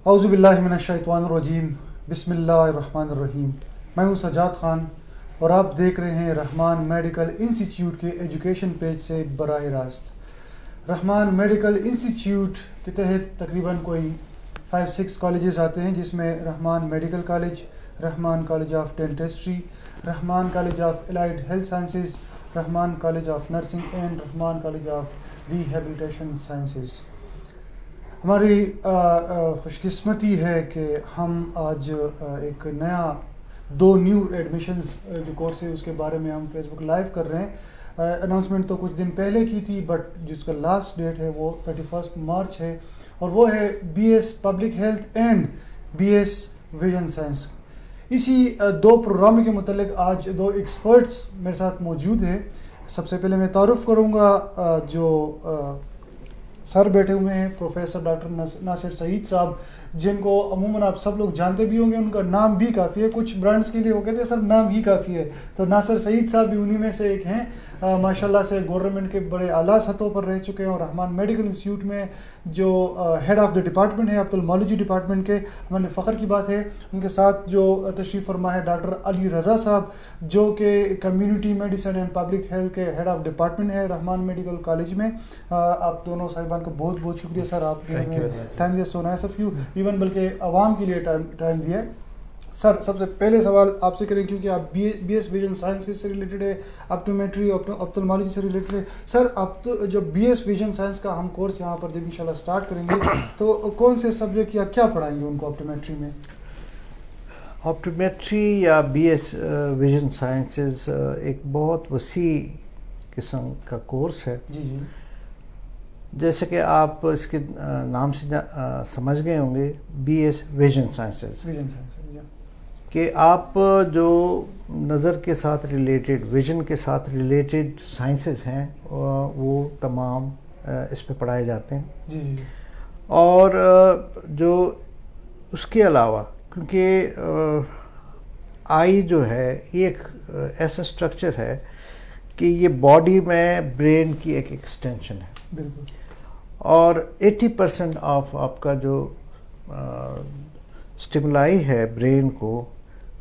اعوذ باللہ من الشیطان الرجیم، بسم اللہ الرحمن الرحیم۔ میں ہوں سجاد خان اور آپ دیکھ رہے ہیں رحمان میڈیکل انسٹیٹیوٹ کے ایجوکیشن پیج سے براہ راست۔ رحمان میڈیکل انسٹیٹیوٹ کے تحت تقریباً کوئی 5-6 کالجز آتے ہیں، جس میں Rehman medical college, Rehman college of dentistry, Rehman college of allied health sciences, Rehman college of nursing and Rehman college of rehabilitation sciences. ہماری خوش قسمتی ہے کہ ہم آج ایک دو نیو ایڈمیشنز جو کورس ہے اس کے بارے میں ہم فیس بک لائیو کر رہے ہیں۔ اناؤنسمنٹ تو کچھ دن پہلے کی تھی، بٹ جس کا لاسٹ ڈیٹ ہے وہ 31 مارچ ہے، اور وہ ہے B S public health and B S vision science. اسی دو پروگراموں کے متعلق آج دو ایکسپرٹس میرے ساتھ موجود ہیں۔ سب سے پہلے میں تعارف کروں گا جو سر بیٹھے ہوئے ہیں، پروفیسر ڈاکٹر ناصر سعید صاحب، جن کو عموماً آپ سب لوگ جانتے بھی ہوں گے، ان کا نام بھی کافی ہے، کچھ برانڈس کے لیے وہ کہتے ہیں سر نام ہی کافی ہے، تو ناصر سعید صاحب بھی انہی میں سے ایک ہیں۔ ماشاءاللہ سے گورنمنٹ کے بڑے اعلیٰ سطحوں پر رہ چکے ہیں، اور رحمان میڈیکل انسٹیٹیوٹ میں جو ہیڈ آف دا ڈپارٹمنٹ ہے آپتھلمالوجی ڈپارٹمنٹ کے، ہمارے فخر کی بات ہے۔ ان کے ساتھ جو تشریف فرما ہے ڈاکٹر علی رضا صاحب، جو کہ community medicine and public health کے ہیڈ آف ڈپارٹمنٹ ہے رحمان میڈیکل کالج میں۔ آپ دونوں صاحبان کا بہت بہت شکریہ سر، آپ نے ہمیں ٹائم دیا، so nice of you, even بلکہ عوام کے لیے ٹائم دیا ہے۔ سر سب سے پہلے سوال آپ سے کریں، کیونکہ آپ بی ایس ویژن سائنسز سے ریلیٹڈ ہے، آپٹومیٹری آپتھلمالوجی سے ریلیٹڈ ہے۔ سر آپ تو جو بی ایس ویژن سائنس کا ہم کورس یہاں پر جب انشاءاللہ سٹارٹ کریں گے تو کون سے سبجیکٹ یا کیا پڑھائیں گے ان کو آپٹومیٹری میں؟ آپٹومیٹری یا بی ایس ویژن سائنسز ایک بہت وسیع قسم کا کورس ہے۔ جی جی، جیسے کہ آپ اس کے نام سے سمجھ گئے ہوں گے، بی ایس ویژن سائنسز، کہ آپ جو نظر کے ساتھ ریلیٹڈ، ویژن کے ساتھ ریلیٹڈ سائنسز ہیں وہ تمام اس پہ پڑھائے جاتے ہیں۔ جی، اور جو اس کے علاوہ، کیونکہ آئی جو ہے یہ ایک ایسا اسٹرکچر ہے کہ یہ باڈی میں برین کی ایک ایکسٹینشن ہے، بالکل، اور 80% آف آپ کا جو اسٹیمولائی ہے برین کو،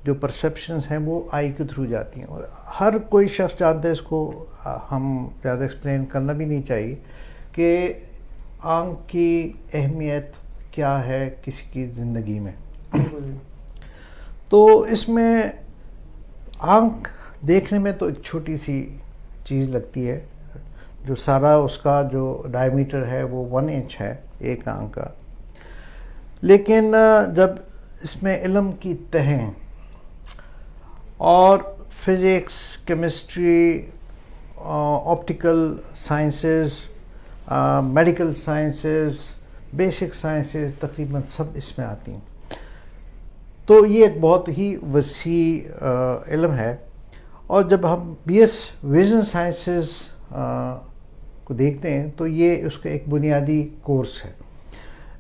جو پرسیپشنز ہیں وہ آئی کے تھرو جاتی ہیں، اور ہر کوئی شخص جانتا ہے، اس کو ہم زیادہ ایکسپلین کرنا بھی نہیں چاہیے کہ آنکھ کی اہمیت کیا ہے کسی کی زندگی میں۔ تو اس میں آنکھ دیکھنے میں تو ایک چھوٹی سی چیز لگتی ہے، جو سارا اس کا جو ڈائیمیٹر ہے وہ 1 انچ ہے ایک آنکھ کا، لیکن جب اس میں علم کی تہیں اور physics, chemistry, optical sciences, medical sciences, basic sciences تقریباً سب اس میں آتی ہیں، تو یہ ایک بہت ہی وسیع علم ہے۔ اور جب ہم بی ایس ویژن سائنسز کو دیکھتے ہیں تو یہ اس کا ایک بنیادی کورس ہے۔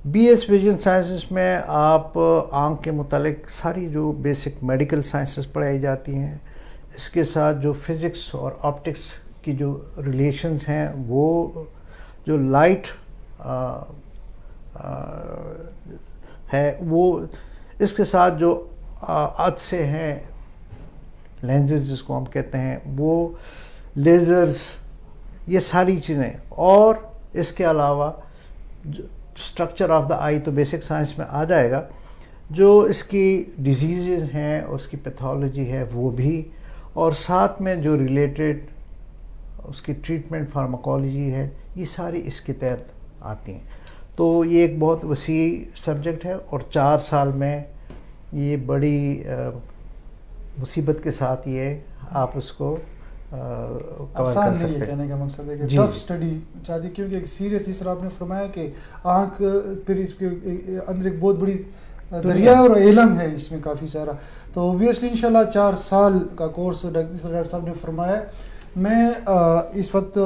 بی ایس ویژن سائنسز میں آپ آنکھ کے متعلق ساری جو بیسک میڈیکل سائنسز پڑھائی جاتی ہیں، اس کے ساتھ جو فزکس اور آپٹکس کی جو ریلیشنز ہیں، وہ جو لائٹ ہے وہ، اس کے ساتھ جو عدسے ہیں، لینزز جس کو ہم کہتے ہیں، وہ لیزرز، یہ ساری چیزیں، اور اس کے علاوہ اسٹرکچر آف دا آئی تو بیسک سائنس میں آ جائے گا، جو اس کی ڈیزیزز ہیں، اس کی پیتھولوجی ہے وہ بھی، اور ساتھ میں جو ریلیٹڈ اس کی ٹریٹمنٹ فارماکولوجی ہے، یہ ساری اس کے تحت آتی ہیں۔ تو یہ ایک بہت وسیع سبجیکٹ ہے، اور 4 سال میں یہ بڑی مصیبت کے ساتھ یہ آپ اس کو آسان نہیں ہے، کہنے کا مقصد ہے کہ ٹف اسٹڈی چاہتی، کیونکہ ایک سیریس، جس طرح آپ نے فرمایا کہ آنکھ پھر اس کے اندر ایک بہت بڑی دریا اور علم ہے اس میں کافی سارا، تو اوبیسلی انشاءاللہ 4 سال کا کورس ڈاکٹر صاحب نے فرمایا۔ میں اس وقت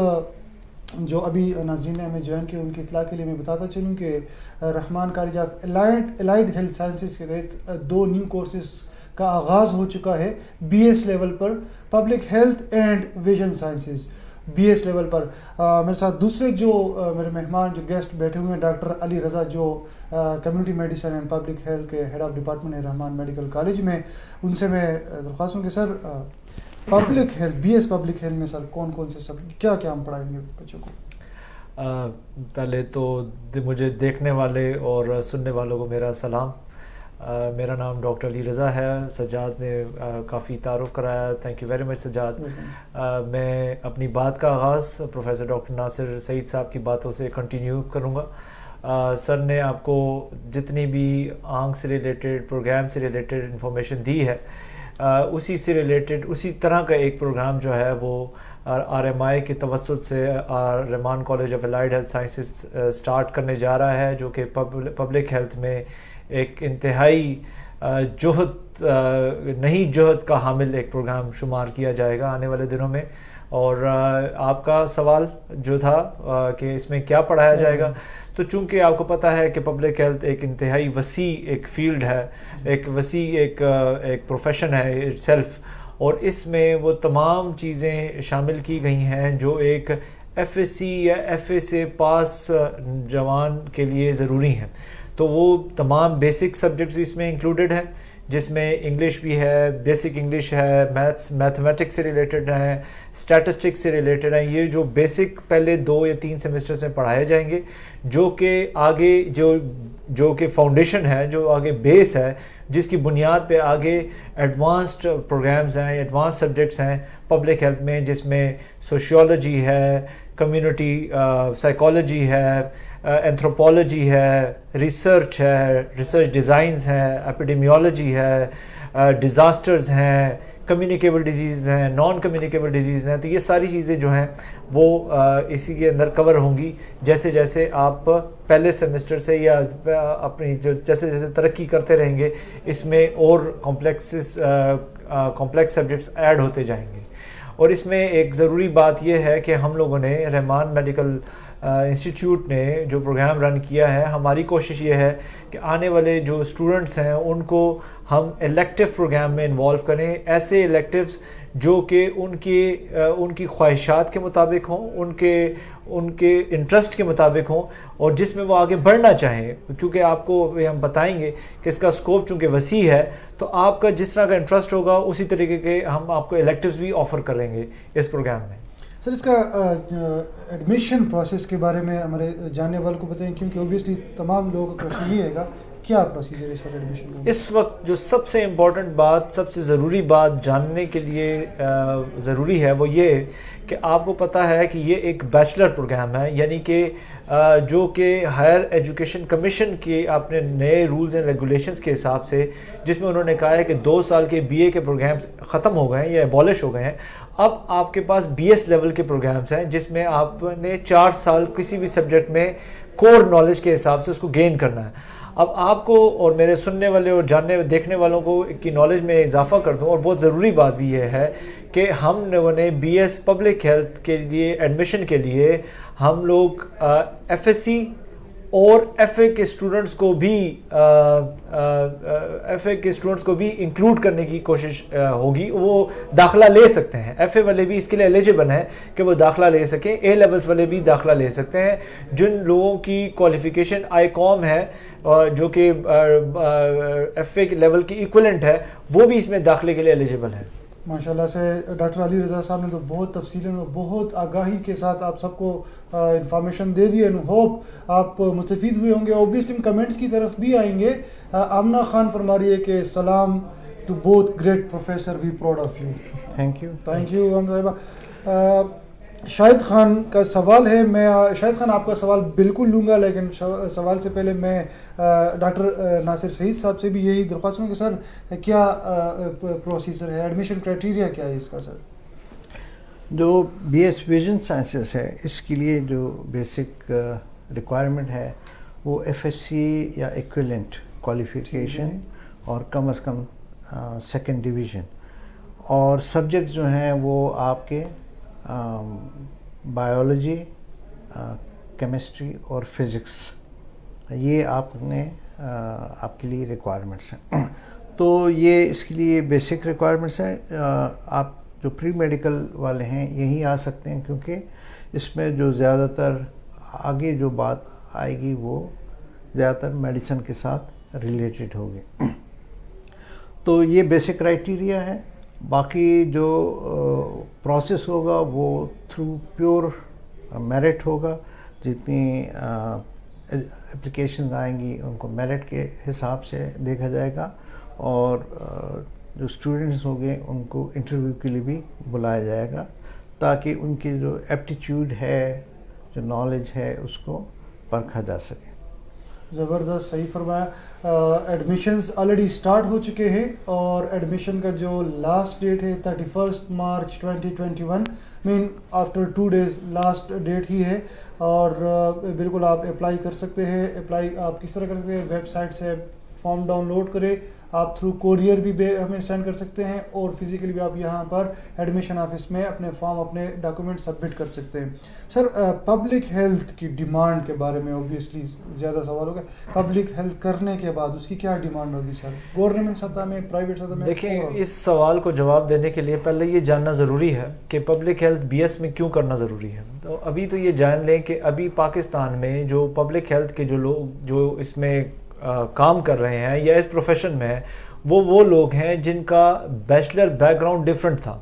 جو ابھی ناظرین نے ہمیں جوائن کیا ان کی اطلاع کے لیے میں بتاتا چلوں کہ Rehman college of allied health sciences کے تحت 2 نیو کورسز کا آغاز ہو چکا ہے بی ایس لیول پر، public health and vision sciences. BS level پر. میرے ساتھ دوسرے جو میرے مہمان جو گیسٹ بیٹھے ہوئے ہیں ڈاکٹر علی رضا جو community medicine and public health کے ہیڈ آف ڈپارٹمنٹ ہے رحمان میڈیکل کالج میں. ان سے میں درخواست ہوں کہ sir public health BS public health میں سر کون کون سے سب کیا کیا ہم پڑھائیں گے بچوں کو؟ پہلے تو مجھے دیکھنے والے اور سننے والوں کو میرا سلام. میرا نام ڈاکٹر علی رضا ہے. سجاد نے کافی تعارف کرایا, thank you very much Sajjad. میں اپنی بات کا آغاز پروفیسر ڈاکٹر ناصر سعید صاحب کی باتوں سے کنٹینیو کروں گا. سر نے آپ کو جتنی بھی آنکھ سے ریلیٹڈ پروگرام سے ریلیٹڈ انفارمیشن دی ہے اسی سے ریلیٹڈ اسی طرح کا ایک پروگرام جو ہے وہ RMI کے توسط سے Rehman college of allied health sciences start کرنے جا رہا ہے, جو کہ پبلک ہیلتھ میں ایک انتہائی نئی جہد کا حامل ایک پروگرام شمار کیا جائے گا آنے والے دنوں میں. اور آپ کا سوال جو تھا کہ اس میں کیا پڑھایا جائے گا, تو چونکہ آپ کو پتہ ہے کہ پبلک ہیلتھ ایک انتہائی وسیع ایک فیلڈ ہے, ایک وسیع ایک پروفیشن ہے اٹ سیلف, اور اس میں وہ تمام چیزیں شامل کی گئی ہیں جو ایک FSC یا FA سے پاس جوان کے لیے ضروری ہیں. تو وہ تمام بیسک سبجیکٹس بھی اس میں انکلوڈڈ ہیں, جس میں انگلش بھی ہے, بیسک انگلش ہے, میتھمیٹکس سے ریلیٹڈ ہیں, اسٹیٹسٹکس سے ریلیٹڈ ہیں. یہ جو بیسک پہلے 2 یا 3 سیمسٹرز میں پڑھائے جائیں گے, جو کہ آگے جو کہ فاؤنڈیشن ہے, جو آگے بیس ہے, جس کی بنیاد پہ آگے ایڈوانسڈ پروگرامز ہیں, ایڈوانس سبجیکٹس ہیں پبلک ہیلتھ میں, جس میں سوشیولوجی ہے, کمیونٹی سائیکالوجی ہے, اینتھروپولوجی ہے, ریسرچ ہے, ریسرچ ڈیزائنز ہیں, ایپیڈیمیولوجی ہے, ڈیزاسٹرز ہیں, کمیونیکیبل ڈیزیز ہیں, نان کمیونیکیبل ڈیزیز ہیں. تو یہ ساری چیزیں جو ہیں وہ اسی کے اندر کور ہوں گی جیسے جیسے آپ پہلے سیمسٹر سے یا اپنی جو جیسے جیسے ترقی کرتے رہیں گے اس میں اور کمپلیکس سبجیکٹس ایڈ ہوتے جائیں گے. اور اس میں ایک ضروری بات یہ ہے کہ ہم لوگوں نے رحمان میڈیکل انسٹیٹیوٹ نے جو پروگرام رن کیا ہے, ہماری کوشش یہ ہے کہ آنے والے جو اسٹوڈنٹس ہیں ان کو ہم الیکٹیو پروگرام میں انوالو کریں, ایسے الیکٹیوز جو کہ ان کی خواہشات کے مطابق ہوں, ان کے انٹرسٹ کے مطابق ہوں, اور جس میں وہ آگے بڑھنا چاہیں. کیونکہ آپ کو ہم بتائیں گے کہ اس کا اسکوپ چونکہ وسیع ہے, تو آپ کا جس طرح کا انٹرسٹ ہوگا اسی طریقے کے ہم آپ کو الیکٹیوز بھی آفر کریں گے اس پروگرام میں. سر اس کا ایڈمیشن پروسیس کے بارے میں ہمارے جاننے والوں کو بتائیں, کیونکہ اوبیسلی تمام لوگوں کا کوشچن یہ ہے گا کیا پروسیجر ہے سر ایڈمیشن کا؟ اس وقت جو سب سے امپورٹنٹ بات, سب سے ضروری بات جاننے کے لیے ضروری ہے وہ یہ کہ آپ کو پتہ ہے کہ یہ ایک بیچلر پروگرام ہے, یعنی کہ جو کہ ہائر ایجوکیشن کمیشن کے اپنے نئے رولز اینڈ ریگولیشنز کے حساب سے, جس میں انہوں نے کہا ہے کہ 2 سال کے BA کے پروگرامز ختم ہو گئے ہیں یا ایبولش ہو گئے ہیں. اب آپ کے پاس BS لیول کے پروگرامز ہیں جس میں آپ نے 4 سال کسی بھی سبجیکٹ میں کور نالج کے حساب سے اس کو گین کرنا ہے. اب آپ کو اور میرے سننے والے اور جاننے دیکھنے والوں کو کی نالج میں اضافہ کر دوں, اور بہت ضروری بات بھی یہ ہے کہ ہم لوگوں نے BS پبلک ہیلتھ کے لیے ایڈمیشن کے لیے ہم لوگ FSC اور FA کے اسٹوڈنٹس کو بھی انکلوڈ کرنے کی کوشش ہوگی. وہ داخلہ لے سکتے ہیں, FA والے بھی اس کے لیے ایلیجیبل ہیں کہ وہ داخلہ لے سکیں, A لیولز والے بھی داخلہ لے سکتے ہیں. جن لوگوں کی کوالیفیکیشن ICOM ہے جو کہ FA لیول کی ایکولنٹ ہے, وہ بھی اس میں داخلے کے لیے ایلیجیبل ہیں. ماشاءاللہ سے ڈاکٹر علی رضا صاحب نے تو بہت تفصیلاً اور بہت آگاہی کے ساتھ آپ سب کو information they the, and hope آپ مستفید ہوئے ہوں گے. اوبیسلی کمنٹس کی طرف بھی آئیں گے. آمنہ خان فرما رہی ہے کہ سلام to both great professor, we proud of you. Thank you Amna Sahiba. Shahid Khan کا سوال ہے, میں شاہد خان آپ کا سوال بالکل لوں گا, لیکن سوال سے پہلے میں ڈاکٹر ناصر سعید صاحب سے بھی یہی درخواست ہوں کہ سر کیا پروسیجر ہے, ایڈمیشن کرائٹیریا کیا ہے اس کا؟ سر جو BS ویژن سائنسز ہے اس کے لیے جو بیسک ریکوائرمنٹ ہے وہ FSC یا ایکویلنٹ کوالیفیکیشن اور کم از کم 2nd ڈویژن, اور سبجیکٹ جو ہیں وہ آپ کے بایولوجی, کیمسٹری اور فزکس, یہ آپ کے لیے ریکوائرمنٹس ہیں. تو یہ اس کے لیے بیسک ریکوائرمنٹس ہیں. آپ جو پری میڈیکل والے ہیں یہی آ سکتے ہیں، کیونکہ اس میں جو زیادہ تر آگے جو بات آئے گی وہ زیادہ تر میڈیسن کے ساتھ ریلیٹڈ ہوگی. تو یہ بیسک کرائٹیریا ہے. باقی جو پروسیس ہوگا وہ تھرو پیور میرٹ ہوگا. جتنی اپلیکیشنز آئیں گی ان کو میرٹ کے حساب سے دیکھا جائے گا، اور جو اسٹوڈنٹس ہوں گے ان کو انٹرویو کے لیے بھی بلایا جائے گا، تاکہ ان کی جو ایپٹیچیوڈ ہے، جو نالج ہے، اس کو پرکھا جا سکے. زبردست، صحیح فرمایا. ایڈمیشنز آلریڈی سٹارٹ ہو چکے ہیں، اور ایڈمیشن کا جو لاسٹ ڈیٹ ہے 31 مارچ 2021، مین آفٹر 2 days لاسٹ ڈیٹ ہی ہے. اور بالکل آپ اپلائی کر سکتے ہیں. اپلائی آپ کس طرح کر سکتے ہیں؟ ویب سائٹ سے فارم ڈاؤن لوڈ کریں. آپ تھرو کوریئر بھی ہمیں سینڈ کر سکتے ہیں، اور فزیکلی بھی آپ یہاں پر ایڈمیشن آفس میں اپنے فارم، اپنے ڈاکومنٹ سبمٹ کر سکتے ہیں. سر، پبلک ہیلتھ کی ڈیمانڈ کے بارے میں اوبیسلی زیادہ سوال ہوگا. پبلک ہیلتھ کرنے کے بعد اس کی کیا ڈیمانڈ ہوگی سر، گورنمنٹ سطح میں، پرائیویٹ سطح میں؟ دیکھیں، اس سوال کو جواب دینے کے لیے پہلے یہ جاننا ضروری ہے کہ پبلک ہیلتھ بی ایس میں کیوں کرنا ضروری ہے. تو ابھی تو یہ جان لیں کہ ابھی پاکستان میں جو پبلک ہیلتھ کے جو لوگ جو اس میں کام کر رہے ہیں یا اس پروفیشن میں ہیں، وہ لوگ ہیں جن کا بیچلر بیک گراؤنڈ ڈفرینٹ تھا.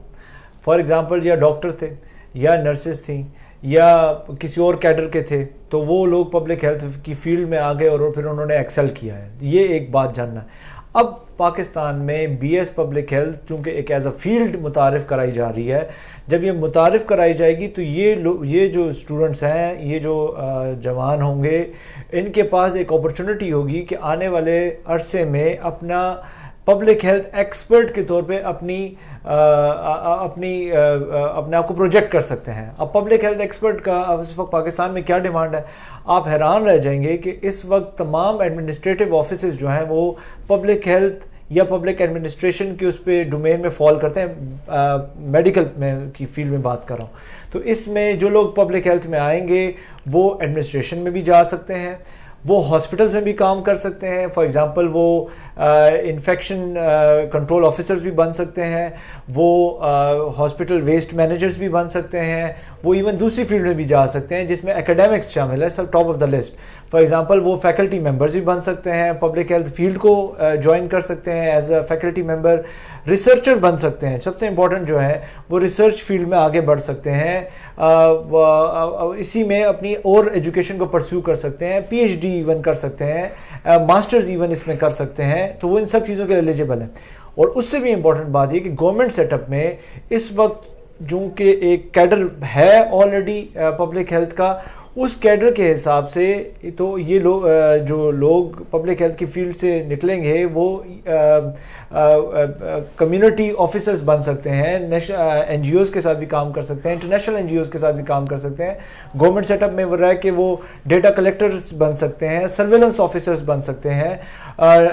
فار ایگزامپل، یا ڈاکٹر تھے، یا نرسز تھیں، یا کسی اور کیڈر کے تھے، تو وہ لوگ پبلک ہیلتھ کی فیلڈ میں آ گئے اور پھر انہوں نے ایکسل کیا ہے. یہ ایک بات جاننا ہے. اب پاکستان میں بی ایس پبلک ہیلتھ چونکہ ایک ایز اے فیلڈ متعارف کرائی جا رہی ہے. جب یہ متعارف کرائی جائے گی تو یہ جو اسٹوڈنٹس ہیں، یہ جو جوان ہوں گے، ان کے پاس ایک اپرچونٹی ہوگی کہ آنے والے عرصے میں اپنا پبلک ہیلتھ ایکسپرٹ کے طور پہ اپنے آپ کو پروجیکٹ کر سکتے ہیں. اب پبلک ہیلتھ ایکسپرٹ کا اس وقت پاکستان میں کیا ڈیمانڈ ہے؟ آپ حیران رہ جائیں گے کہ اس وقت تمام ایڈمنسٹریٹو آفیسز جو ہیں وہ پبلک ہیلتھ یا پبلک ایڈمنسٹریشن کے اس پہ ڈومین میں فال کرتے ہیں. میڈیکل میں کی فیلڈ میں بات کر رہا ہوں. تو اس میں جو لوگ پبلک ہیلتھ میں آئیں گے وہ ایڈمنسٹریشن میں بھی جا سکتے ہیں، وہ ہاسپٹلز میں بھی کام کر سکتے ہیں. فار ایگزامپل وہ انفیکشن کنٹرول آفیسرز بھی بن سکتے ہیں، وہ ہاسپٹل ویسٹ مینیجرز بھی بن سکتے ہیں، وہ ایون دوسری فیلڈ میں بھی جا سکتے ہیں جس میں اکیڈیمکس شامل ہے، سب top of the list. For example وہ فیکلٹی ممبرز بھی بن سکتے ہیں، پبلک ہیلتھ فیلڈ کو جوائن کر سکتے ہیں as a faculty member. Researcher بن سکتے ہیں، سب سے امپورٹنٹ جو ہے وہ ریسرچ فیلڈ میں آگے بڑھ سکتے ہیں، اسی میں اپنی اور ایجوکیشن کو پرسیو کر سکتے ہیں، پی ایچ ڈی ایون کر سکتے ہیں، ماسٹرز ایون اس میں کر سکتے ہیں. تو وہ ان سب چیزوں کے ایلیجیبل ہیں. اور اس سے بھی امپورٹنٹ بات یہ کہ گورنمنٹ سیٹ اپ میں اس وقت جو کہ ایک کیڈر ہے آلریڈی پبلک ہیلتھ کا، اس کیڈر کے حساب سے تو یہ لوگ جو لوگ پبلک ہیلتھ کی فیلڈ سے نکلیں گے وہ کمیونٹی آفیسرز بن سکتے ہیں، این جی اوز کے ساتھ بھی کام کر سکتے ہیں، انٹرنیشنل این جی اوز کے ساتھ بھی کام کر سکتے ہیں. گورنمنٹ سیٹ اپ میں وہ رہ کے وہ ڈیٹا کلیکٹرز بن سکتے ہیں، سرویلنس آفیسرز بن سکتے ہیں،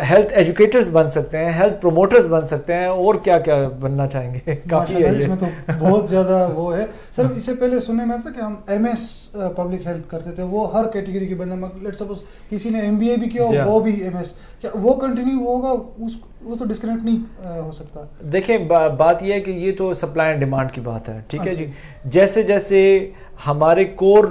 ہیلتھ ایجوکیٹرز بن سکتے ہیں، ہیلتھ پروموٹرز بن سکتے ہیں، اور کیا کیا بننا چاہیں گے. کافی ہے، اس میں تو بہت زیادہ وہ ہے. سر، اس سے پہلے سننے میں تھا کہ ہم ایم ایس پبلک ہیلتھ کرتے تھے، وہ ہر کیٹیگری کے بندے، لیٹ سپوز کسی نے ایم بی اے بھی کیا اور وہ بھی ایم ایس، کیا وہ کنٹینیو ہوگا؟ وہ تو ڈسکنیکٹ نہیں ہو سکتا. دیکھیں، بات یہ ہے کہ یہ تو سپلائی اینڈ ڈیمانڈ کی بات ہے، ٹھیک ہے جی. جیسے جیسے ہمارے کور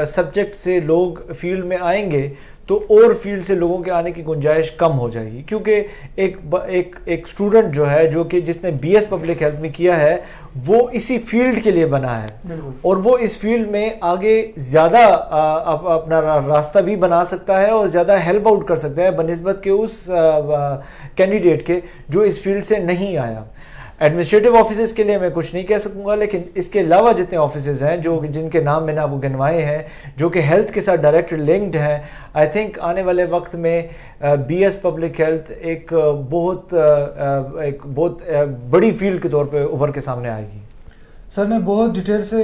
سبجیکٹ سے لوگ فیلڈ میں آئیں گے تو اور فیلڈ سے لوگوں کے آنے کی گنجائش کم ہو جائے گی، کیونکہ ایک اسٹوڈنٹ جو ہے جو کہ جس نے بی ایس پبلک ہیلتھ میں کیا ہے وہ اسی فیلڈ کے لیے بنا ہے، اور وہ اس فیلڈ میں آگے زیادہ اپنا راستہ بھی بنا سکتا ہے اور زیادہ ہیلپ آؤٹ کر سکتا ہے بنسبت کہ اس کینڈیڈیٹ کے جو اس فیلڈ سے نہیں آیا. ایڈمنسٹریٹو آفیسز کے لیے میں کچھ نہیں کہہ سکوں گا، لیکن اس کے علاوہ جتنے آفیسز ہیں جو جن کے نام میں نے آپ کو گنوائے ہیں جو کہ ہیلتھ کے ساتھ ڈائریکٹ لنکڈ ہیں، آئی تھنک آنے والے وقت میں بی ایس پبلک ہیلتھ ایک بہت بڑی فیلڈ کے طور پہ ابھر کے سامنے آئے گی. سر نے بہت ڈیٹیل سے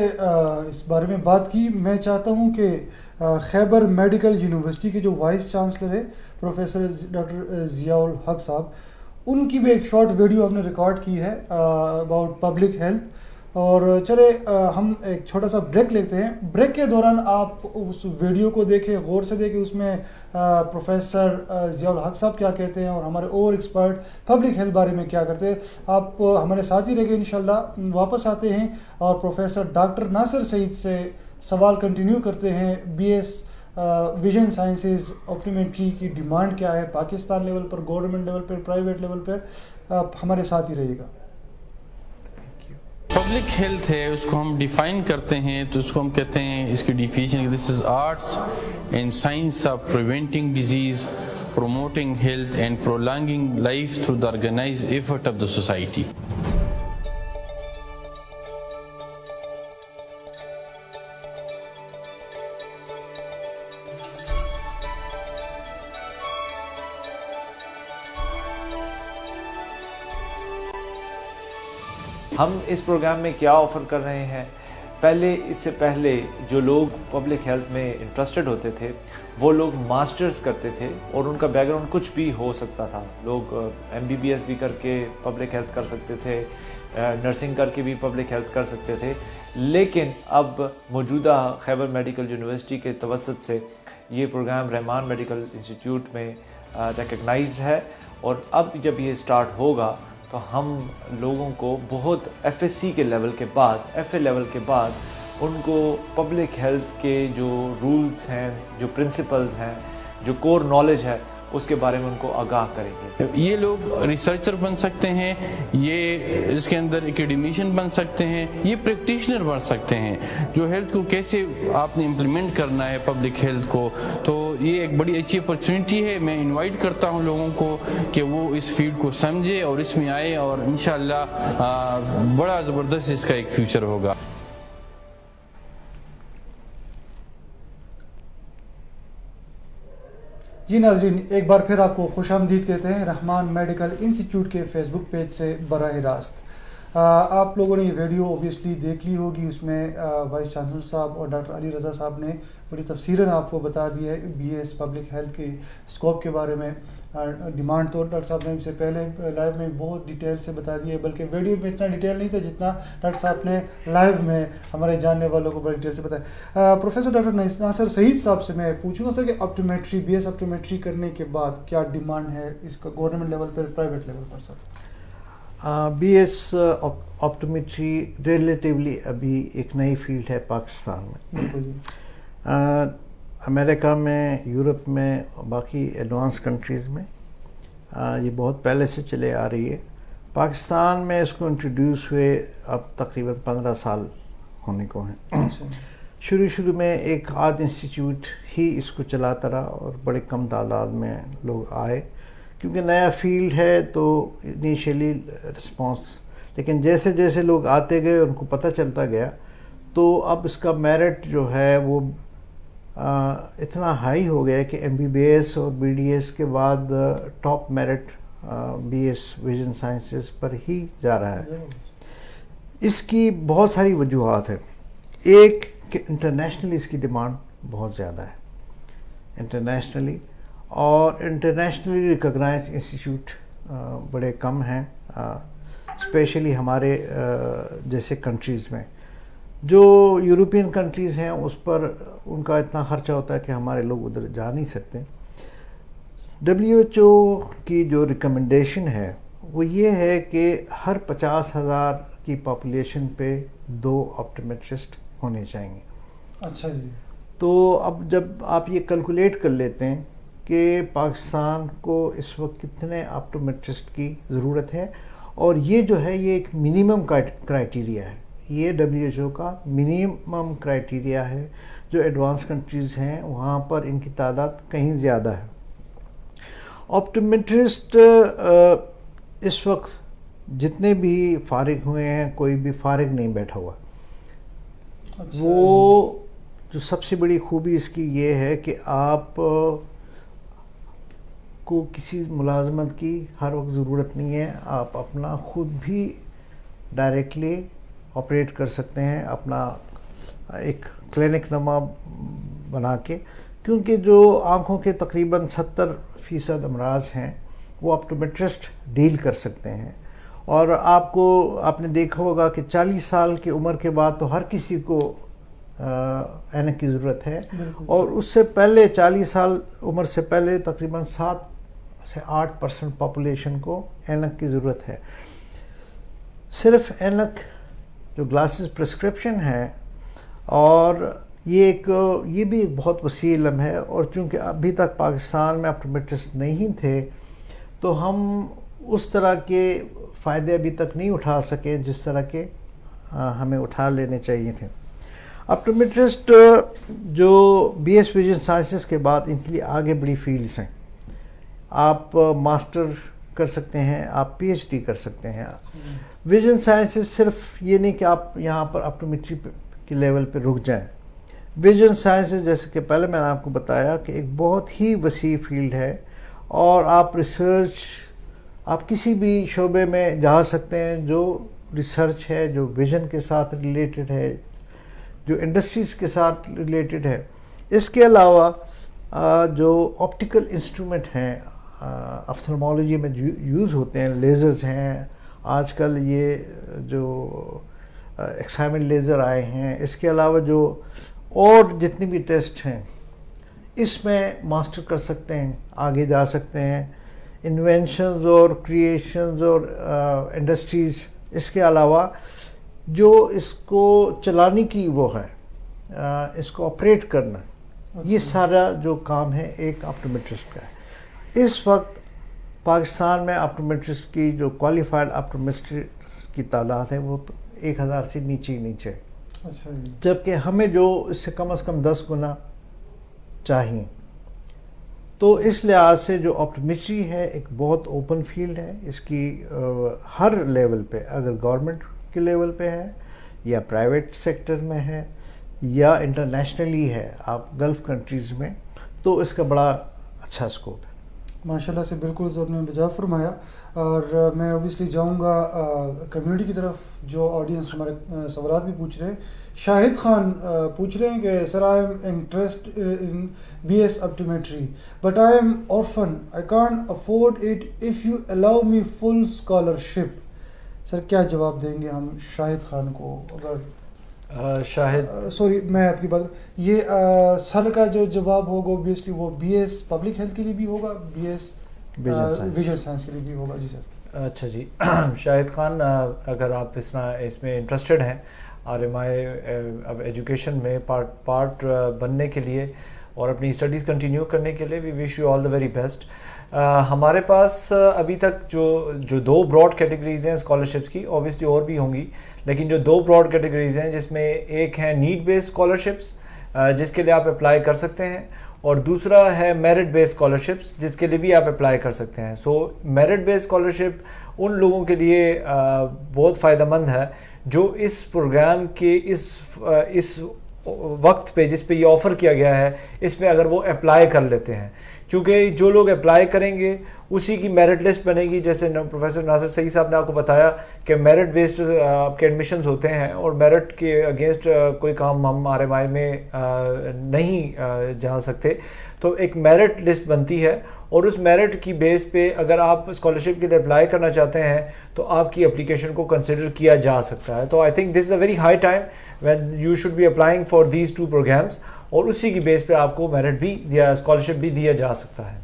اس بارے میں بات کی. میں چاہتا ہوں کہ خیبر میڈیکل یونیورسٹی کے جو وائس چانسلر ہے پروفیسر ڈاکٹر ضیاء الحق صاحب، ان کی بھی ایک شارٹ ویڈیو ہم نے ریکارڈ کی ہے اباؤٹ پبلک ہیلتھ. اور چلے ہم ایک چھوٹا سا بریک لیتے ہیں. بریک کے دوران آپ اس ویڈیو کو دیکھیں, غور سے دیکھیں, اس میں پروفیسر ضیاء الحق صاحب کیا کہتے ہیں اور ہمارے اور ایکسپرٹ پبلک ہیلتھ بارے میں کیا کرتے ہیں. آپ ہمارے ساتھ ہی رہ گئے انشاءاللہ. واپس آتے ہیں اور پروفیسر ڈاکٹر ناصر سعید سے سوال کنٹینیو کرتے ہیں. بی ایس ویژن سائنسز آپٹومیٹری کی ڈیمانڈ کیا ہے پاکستان لیول پر, گورنمنٹ لیول پر, پرائیویٹ لیول پر. آپ ہمارے ساتھ ہی رہیے گا. پبلک ہیلتھ ہے, اس کو ہم ڈیفائن کرتے ہیں تو اس کو ہم کہتے ہیں, اس کی definition this is arts and science of preventing disease, promoting health and prolonging life through the organized effort of the society. ہم اس پروگرام میں کیا آفر کر رہے ہیں, اس سے پہلے جو لوگ پبلک ہیلتھ میں انٹرسٹڈ ہوتے تھے وہ لوگ ماسٹرز کرتے تھے اور ان کا بیک گراؤنڈ کچھ بھی ہو سکتا تھا. لوگ MBBS بھی کر کے پبلک ہیلتھ کر سکتے تھے, نرسنگ کر کے بھی پبلک ہیلتھ کر سکتے تھے. لیکن اب موجودہ خیبر میڈیکل یونیورسٹی کے توسط سے یہ پروگرام رحمان میڈیکل انسٹیٹیوٹ میں ریکگنائزڈ ہے, اور اب جب یہ سٹارٹ ہوگا تو ہم لوگوں کو بہت FSC کے لیول کے بعد, FA لیول کے بعد ان کو پبلک ہیلتھ کے جو رولز ہیں, جو پرنسپلز ہیں, جو کور نالج ہے, اس کے بارے میں ان کو آگاہ کریں گے. یہ لوگ ریسرچر بن سکتے ہیں, یہ اس کے اندر ایکیڈیمیشین بن سکتے ہیں, یہ پریکٹیشنر بن سکتے ہیں, جو ہیلتھ کو کیسے آپ نے امپلیمنٹ کرنا ہے پبلک ہیلتھ کو. تو یہ ایک بڑی اچھی اپرچونٹی ہے. میں انوائٹ کرتا ہوں لوگوں کو کہ وہ اس فیلڈ کو سمجھے اور اس میں آئے, اور انشاءاللہ بڑا زبردست اس کا ایک فیوچر ہوگا. جی ناظرین, ایک بار پھر آپ کو خوش آمدید کہتے ہیں رحمان میڈیکل انسٹیٹیوٹ کے فیس بک پیج سے براہ راست. آپ لوگوں نے یہ ویڈیو اوبیسلی دیکھ لی ہوگی. اس میں وائس چانسلر صاحب اور ڈاکٹر علی رضا صاحب نے بڑی تفصیلاً آپ کو بتا دیا ہے BS پبلک ہیلتھ کے اسکوپ کے بارے میں. ڈیمانڈ تو ڈاکٹر صاحب نے اس سے پہلے لائیو میں بہت ڈیٹیل سے بتا دی ہے, بلکہ ویڈیو میں اتنا ڈیٹیل نہیں تھا جتنا ڈاکٹر صاحب نے لائیو میں ہمارے جاننے والوں کو بڑی ڈیٹیل سے بتایا. پروفیسر ڈاکٹر ناصر سعید صاحب سے میں پوچھوں گا سر کہ آپٹومیٹری, BS آپٹومیٹری کرنے کے بعد کیا ڈیمانڈ ہے اس کا گورنمنٹ لیول پر, پرائیویٹ لیول پر سر؟ BS آپٹومیٹری ریلیٹیولی ابھی ایک نئی فیلڈ ہے پاکستان میں. بالکل جی. امریکہ میں, یورپ میں, باقی ایڈوانس کنٹریز میں یہ بہت پہلے سے چلے آ رہی ہے. پاکستان میں اس کو انٹروڈیوس ہوئے اب تقریباً 15 سال ہونے کو ہیں. شروع میں ایک آدھ انسٹیٹیوٹ ہی اس کو چلاتا رہا اور بڑے کم تعداد میں لوگ آئے, کیونکہ نیا فیلڈ ہے تو انیشیلی رسپانس, لیکن جیسے جیسے لوگ آتے گئے ان کو پتہ چلتا گیا تو اب اس کا میرٹ جو ہے وہ اتنا ہائی ہو گیا کہ MBBS اور BDS کے بعد top merit BS vision sciences پر ہی جا رہا ہے. اس کی بہت ساری وجوہات ہیں. ایک کہ انٹرنیشنلی اس کی ڈیمانڈ بہت زیادہ ہے انٹرنیشنلی, اور انٹرنیشنلی ریکگنائز انسٹیٹیوٹ بڑے کم ہیں, اسپیشلی ہمارے جیسے کنٹریز میں. جو یورپین کنٹریز ہیں اس پر ان کا اتنا خرچہ ہوتا ہے کہ ہمارے لوگ ادھر جا نہیں سکتے. WHO کی جو ریکمنڈیشن ہے وہ یہ ہے کہ ہر 50,000 کی پاپولیشن پہ 2 آپٹومیٹرسٹ ہونے چاہیے. اچھا جی. تو اب جب آپ یہ کیلکولیٹ کر لیتے ہیں کہ پاکستان کو اس وقت کتنے آپٹومیٹرسٹ کی ضرورت ہے, اور یہ جو ہے یہ ایک منیمم کرائٹیریا ہے, یہ WHO کا منیمم کرائٹیریا ہے. جو ایڈوانس کنٹریز ہیں وہاں پر ان کی تعداد کہیں زیادہ ہے. آپٹومیٹرسٹ اس وقت جتنے بھی فارغ ہوئے ہیں, کوئی بھی فارغ نہیں بیٹھا ہوا. وہ جو سب سے بڑی خوبی اس کی یہ ہے کہ آپ کو کسی ملازمت کی ہر وقت ضرورت نہیں ہے. آپ اپنا خود بھی ڈائریکٹلی آپریٹ کر سکتے ہیں, اپنا ایک کلینک نما بنا کے, کیونکہ جو آنکھوں کے تقریباً 70% امراض ہیں وہ آپٹومیٹرسٹ ڈیل کر سکتے ہیں. اور آپ نے دیکھا ہوگا کہ 40 سال کی عمر کے بعد تو ہر کسی کو اینک کی ضرورت ہے، اور اس سے پہلے 40 سال عمر سے پہلے تقریباً 7 سے 8% پاپولیشن کو اینک کی ضرورت ہے. صرف اینک جو گلاسز پرسکرپشن ہے، اور یہ بھی ایک بہت وسیع علم ہے، اور چونکہ ابھی تک پاکستان میں آپٹومیٹرسٹ نہیں تھے تو ہم اس طرح کے فائدے ابھی تک نہیں اٹھا سکے جس طرح کے ہمیں اٹھا لینے چاہیے تھے. آپٹومیٹرسٹ جو بی ایس ویژن سائنسز کے بعد ان کے لیے آگے بڑی فیلڈز ہیں. آپ ماسٹر کر سکتے ہیں، آپ پی ایچ ڈی کر سکتے ہیں. ویژن سائنسز صرف یہ نہیں کہ آپ یہاں پر آپٹومیٹری کے لیول پہ رک جائیں. ویژن سائنسز جیسے کہ پہلے میں نے آپ کو بتایا کہ ایک بہت ہی وسیع فیلڈ ہے، اور آپ ریسرچ آپ کسی بھی شعبے میں جا سکتے ہیں جو ریسرچ ہے، جو ویژن کے ساتھ ریلیٹڈ ہے، جو انڈسٹریز کے ساتھ ریلیٹڈ ہے. اس کے علاوہ جو آپٹیکل انسٹرومنٹ ہیں آپتھلمولوجی میں یوز ہوتے ہیں، لیزرز ہیں آج کل، یہ جو ایکسائمنٹ لیزر آئے ہیں، اس کے علاوہ جو اور جتنی بھی ٹیسٹ ہیں اس میں ماسٹر کر سکتے ہیں، آگے جا سکتے ہیں. انوینشنز اور کریشنز اور انڈسٹریز، اس کے علاوہ جو اس کو چلانے کی وہ ہے، اس کو آپریٹ کرنا، یہ سارا جو کام ہے ایک آپٹومیٹرسٹ کا ہے. اس وقت پاکستان میں آپٹومیٹرسٹ کی جو کوالیفائڈ آپٹومیٹرسٹ کی تعداد ہے وہ 1000 سے نیچے ہی نیچے، جبکہ ہمیں جو اس سے کم از کم 10 گنا چاہیے. تو اس لحاظ سے جو آپٹومیٹری ہے ایک بہت اوپن فیلڈ ہے. اس کی ہر لیول پہ، اگر گورنمنٹ کے لیول پہ ہے یا پرائیویٹ سیکٹر میں ہے یا انٹرنیشنلی ہے، آپ گلف کنٹریز میں، تو اس کا بڑا اچھا اسکوپ ہے. ماشاءاللہ سے بالکل آپ نے بجا فرمایا. اور میں اوبیسلی جاؤں گا کمیونٹی کی طرف، جو آڈینس ہمارے سوالات بھی پوچھ رہے ہیں. شاہد خان پوچھ رہے ہیں کہ sir I am interest in B S optometry but I am orphan, I can't afford it if you allow me full scholarship. سر کیا جواب دیں گے ہم شاہد خان کو؟ اگر شاہد سوری میں آپ کی بات، یہ سر کا جو جواب ہوگا اوبیسلی وہ بی ایس پبلک ہیلتھ کے لیے بھی ہوگا، بی ایس ویژن سائنس کے لیے بھی ہوگا. جی سر. اچھا جی. شاہد خان، اگر آپ اس میں انٹرسٹڈ ہیں آر ایم آئی اب ایجوکیشن میں پارٹ بننے کے لیے اور اپنی اسٹڈیز کنٹینیو کرنے کے لیے، we wish you all the very best. ہمارے پاس ابھی تک جو 2 براڈ کیٹیگریز ہیں اسکالرشپس کی، اوبیسلی اور بھی ہوں گی، لیکن جو 2 براڈ کیٹیگریز ہیں جس میں ایک ہے نیڈ بیس اسکالرشپس جس کے لیے آپ اپلائی کر سکتے ہیں، اور دوسرا ہے میرٹ بیس اسکالرشپس جس کے لیے بھی آپ اپلائی کر سکتے ہیں. سو میرٹ بیس اسکالرشپ ان لوگوں کے لیے بہت فائدہ مند ہے جو اس پروگرام کے اس وقت پہ جس پہ یہ آفر کیا گیا ہے اس میں اگر وہ اپلائی کر لیتے ہیں. چونکہ جو لوگ اپلائی کریں گے اسی کی میرٹ لسٹ بنے گی. جیسے پروفیسر ناصر سعید صاحب نے آپ کو بتایا کہ میرٹ بیسڈ آپ کے ایڈمیشنز ہوتے ہیں، اور میرٹ کے اگینسٹ کوئی کام ہم آر ایم آئی میں نہیں جا سکتے. تو ایک میرٹ لسٹ بنتی ہے، اور اس میرٹ کی بیس پہ اگر آپ اسکالرشپ کے لیے اپلائی کرنا چاہتے ہیں تو آپ کی اپلیکیشن کو کنسیڈر کیا جا سکتا ہے. تو I think this is a very high time when you should be applying for these 2 programmes, اور اسی کی بیس پہ آپ کو میرٹ بھی یا اسکالرشپ بھی دیا جا سکتا ہے.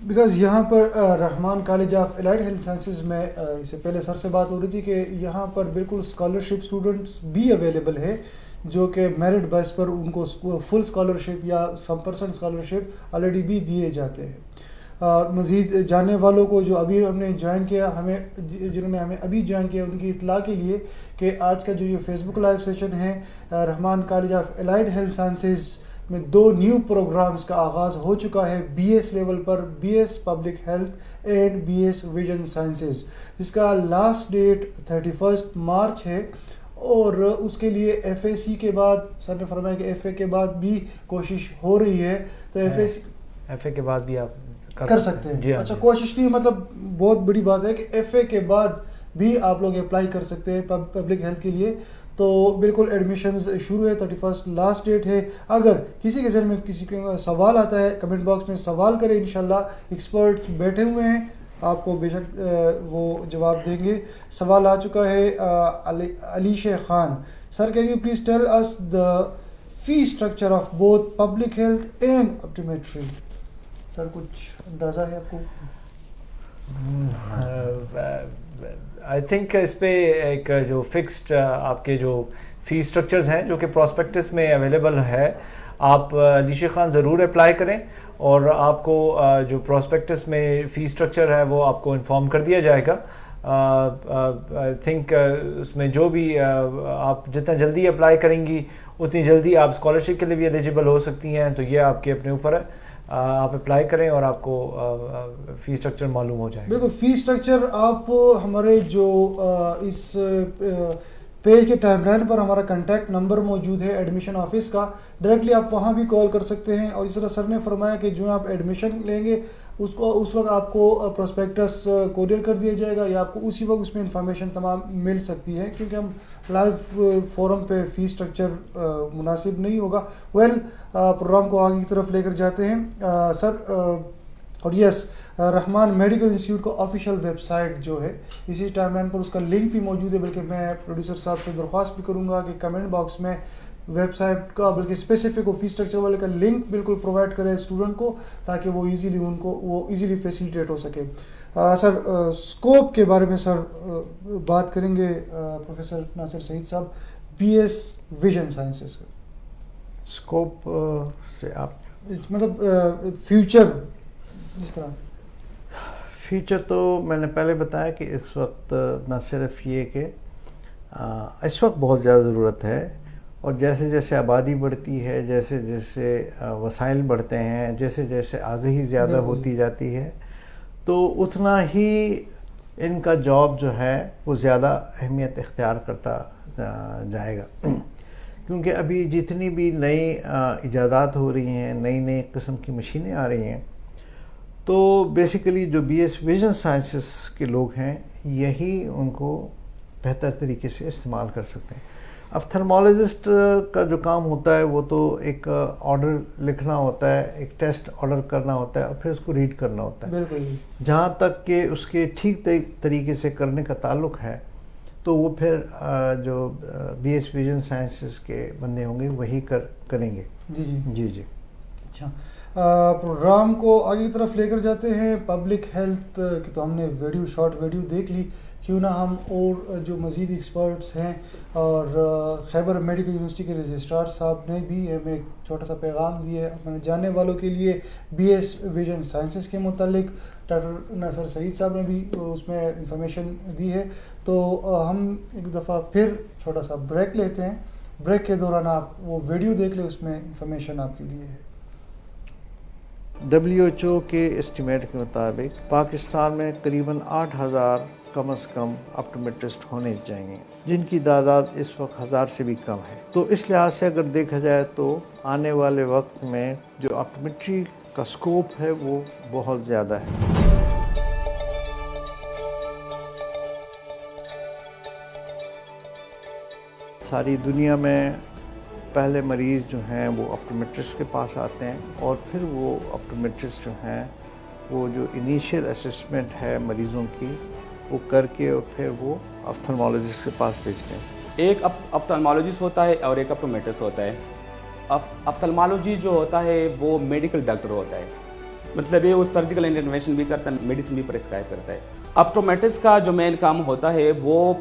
بیکاز یہاں پر Rehman college of allied health sciences میں اس سے پہلے سر سے بات ہو رہی تھی کہ یہاں پر بالکل اسکالرشپ اسٹوڈنٹس بھی اویلیبل ہے جو کہ میرٹ بیس پر ان کو فل اسکالرشپ یا سم پرسنٹ اسکالرشپ آلریڈی بھی دیے جاتے ہیں. اور مزید جاننے والوں کو جو ابھی ہم نے جوائن کیا، جنہوں نے ہمیں ابھی جوائن کیا، ان کی اطلاع کے لیے کہ آج کا جو یہ فیس بک لائیو سیشن ہے Rehman college of allied health sciences میں 2 نیو پروگرامز کا آغاز ہو چکا ہے بی ایس لیول پر، B S public health and B S vision sciences, جس کا لاسٹ ڈیٹ 31 مارچ ہے. اور اس کے لیے ایف اے سی کے بعد سر نے فرمایا کہ ایف اے کے بعد بھی کوشش ہو رہی ہے، تو ایف اے کے بعد بھی آپ کر سکتے ہیں. اچھا، کوشش نہیں مطلب بہت بڑی بات ہے کہ ایف اے کے بعد بھی آپ لوگ اپلائی کر سکتے ہیں پبلک ہیلتھ کے لیے. تو بالکل ایڈمیشنز شروع ہے، 31 لاسٹ ڈیٹ ہے. اگر کسی کے ذہن میں کسی کا سوال آتا ہے کمنٹ باکس میں سوال کریں، انشاءاللہ ایکسپرٹس بیٹھے ہوئے ہیں آپ کو بے شک وہ جواب دیں گے. سوال آ چکا ہے Ali Sheikh Khan. Sir can you please tell us the fee structure of both public health and optometry. Sir کچھ اندازہ ہے آپ کو؟ آئی تھنک اس پہ ایک جو فکسڈ آپ کے جو فی اسٹرکچرز ہیں جو کہ پراسپیکٹس میں اویلیبل ہے, آپ علی شیخ خان ضرور اپلائی کریں, اور آپ کو جو پراسپیکٹس میں فی اسٹرکچر ہے وہ آپ کو انفارم کر دیا جائے گا. آئی تھنک اس میں جو بھی آپ جتنا جلدی اپلائی کریں گی اتنی جلدی آپ اسکالرشپ کے لیے بھی ایلیجیبل ہو سکتی ہیں. تو یہ آپ کے اپنے اوپر ہے, آپ اپلائی کریں اور آپ کو فی اسٹرکچر معلوم ہو جائے گا. بالکل, فی اسٹرکچر آپ ہمارے جو اس پیج کے ٹائم لائن پر ہمارا کنٹیکٹ نمبر موجود ہے ایڈمیشن آفس کا, ڈائریکٹلی آپ وہاں بھی کال کر سکتے ہیں. اور اس طرح سر نے فرمایا کہ جو آپ ایڈمیشن لیں گے اس وقت آپ کو پروسپیکٹس کوریئر کر دیا جائے گا, یا آپ کو اسی وقت اس میں انفارمیشن تمام مل سکتی ہے, کیونکہ ہم لائیو فورم پہ فی اسٹرکچر مناسب نہیں ہوگا. پروگرام کو آگے کی طرف لے کر جاتے ہیں سر. اور یس, رحمان میڈیکل انسٹیٹیوٹ کا آفیشیل ویب سائٹ جو ہے اسی ٹائم لائن پر اس کا لنک بھی موجود ہے, بلکہ میں پروڈیوسر صاحب سے درخواست بھی کروں گا کہ کمنٹ باکس میں ویب سائٹ کا بلکہ اسپیسیفک فی اسٹرکچر والے کا لنک بالکل پرووائڈ کرے اسٹوڈنٹ کو, تاکہ وہ ایزیلی فیسیلیٹیٹ ہو سکے. سر اسکوپ کے بارے میں سر بات کریں گے پروفیسر ناصر سعید صاحب, بی ایس ویژن سائنسز کا اسکوپ سے آپ مطلب فیوچر, اس طرح فیوچر تو میں نے پہلے بتایا کہ اس وقت نہ صرف یہ کہ اس وقت بہت زیادہ ضرورت ہے, اور جیسے جیسے آبادی بڑھتی ہے, جیسے جیسے وسائل بڑھتے ہیں, جیسے جیسے آگہی زیادہ ہوتی جاتی ہے, تو اتنا ہی ان کا جاب جو ہے وہ زیادہ اہمیت اختیار کرتا جائے گا. کیونکہ ابھی جتنی بھی نئی ایجادات ہو رہی ہیں, نئی نئی قسم کی مشینیں آ رہی ہیں, تو بیسیکلی جو بی ایس ویژن سائنسز کے لوگ ہیں یہی ان کو بہتر طریقے سے استعمال کر سکتے ہیں. اب تھرمالوجسٹ کا جو کام ہوتا ہے وہ تو ایک آرڈر لکھنا ہوتا ہے, ایک ٹیسٹ آرڈر کرنا ہوتا ہے, اور پھر اس کو ریڈ کرنا ہوتا ہے. بالکل, جہاں تک کہ اس کے ٹھیک طریقے سے کرنے کا تعلق ہے, تو وہ پھر جو بی ایس ویژن سائنسز کے بندے ہوں گے وہی کریں گے. جی جی جی جی. اچھا, پروگرام کو آگے کی طرف لے کر جاتے ہیں. پبلک ہیلتھ کی تو ہم نے شارٹ ویڈیو دیکھ لی, کیوں نہ ہم اور جو مزید ایکسپرٹس ہیں, اور خیبر میڈیکل یونیورسٹی کے رجسٹرار صاحب نے بھی ہمیں ایک چھوٹا سا پیغام دیا ہے اپنے جاننے والوں کے لیے بی ایس ویژن سائنسز کے متعلق. ڈاکٹر ناصر سعید صاحب نے بھی اس میں انفارمیشن دی ہے. تو ہم ایک دفعہ پھر چھوٹا سا بریک لیتے ہیں. بریک کے دوران آپ وہ ویڈیو دیکھ لیں, اس میں انفارمیشن آپ کے لیے ہے. WHO کے اسٹیمیٹ کے مطابق پاکستان میں قریباً 8,000 کم از کم آپٹومیٹرسٹ ہونے چاہیے, جن کی تعداد اس وقت 1,000 سے بھی کم ہے. تو اس لحاظ سے اگر دیکھا جائے تو آنے والے وقت میں جو آپٹومیٹری کا سکوپ ہے وہ بہت زیادہ ہے. ساری دنیا میں پہلے مریض جو ہیں وہ آپٹومیٹرسٹ کے پاس آتے ہیں, اور پھر وہ آپٹومیٹرسٹ جو ہیں وہ جو انیشیل اسسمنٹ ہے مریضوں کی وہ کر کے, اور پھر وہ آپتھلمالوجسٹ کے پاس بھیجتے ہیں. ایک آپتھلمالوجسٹ ہوتا ہے اور ایک آپٹومیٹرسٹ ہوتا ہے. آپتھلمالوجی جو ہوتا ہے وہ میڈیکل ڈاکٹر ہوتا ہے, مطلب یہ وہ سرجیکل انٹرونشن بھی کرتا ہے, میڈیسن بھی پرسکرائب کرتا ہے. آپٹومیٹرسٹ کا جو مین کام ہوتا ہے وہ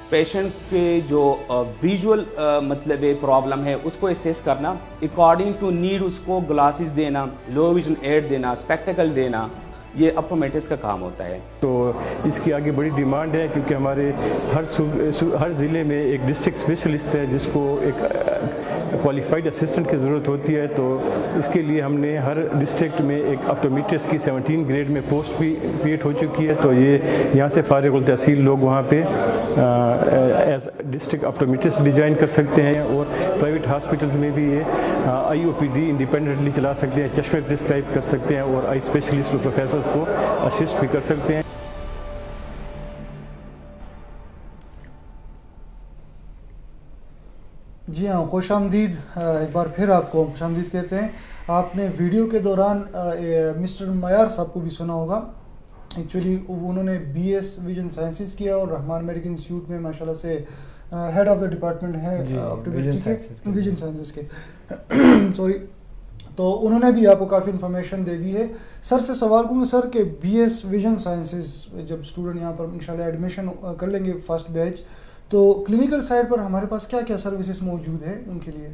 پیشنٹ کے جو ویژول مطلب پرابلم ہے اس کو اسیس کرنا, اکارڈنگ ٹو نیڈ اس کو گلاسز دینا, لو ویژن ایڈ دینا, اسپیکٹیکل دینا, یہ آپٹومیٹرسٹ کا کام ہوتا ہے. تو اس کی آگے بڑی ڈیمانڈ ہے, کیونکہ ہمارے ہر ضلع میں ایک ڈسٹرکٹ اسپیشلسٹ ہے جس کو ایک کوالیفائڈ اسسٹنٹ کی ضرورت ہوتی ہے. تو اس کے لیے ہم نے ہر ڈسٹرکٹ میں ایک آپٹومیٹرسٹ کی 17 گریڈ میں پوسٹ بھی کریٹ ہو چکی ہے. تو یہ یہاں سے فارغ التحصیل لوگ وہاں پہ ایز ڈسٹرکٹ آپٹومیٹرسٹ بھی جوائن کر سکتے ہیں, اور پرائیویٹ ہاسپٹلز میں بھی یہ IOPD انڈیپینڈنٹلی چلا سکتے ہیں, چشمے پرسکرائب کر سکتے ہیں, اور آئی اسپیشلسٹ اور پروفیسرز کو اسسٹ بھی کر سکتے ہیں. جی ہاں, خوش آمدید. ایک بار پھر آپ کو خوش آمدید کہتے ہیں. آپ نے ویڈیو کے دوران مسٹر معیار صاحب کو بھی سنا ہوگا, ایکچولی انہوں نے BS ویژن سائنسز کیا اور رحمان میڈیکل انسٹیٹیوٹ میں ماشاءاللہ سے ہیڈ آف دا ڈپارٹمنٹ ہے ویژن سائنسز کے سوری. تو انہوں نے بھی آپ کو کافی انفارمیشن دے دی ہے. سر سے سوال کروں گا سر کہ BS ویژن سائنسز جب اسٹوڈنٹ یہاں پر انشاءاللہ ایڈمیشن کر لیں گے فرسٹ بیچ, تو کلینکل سائڈ پر ہمارے پاس کیا کیا سروسز موجود ہیں ان کے لیے؟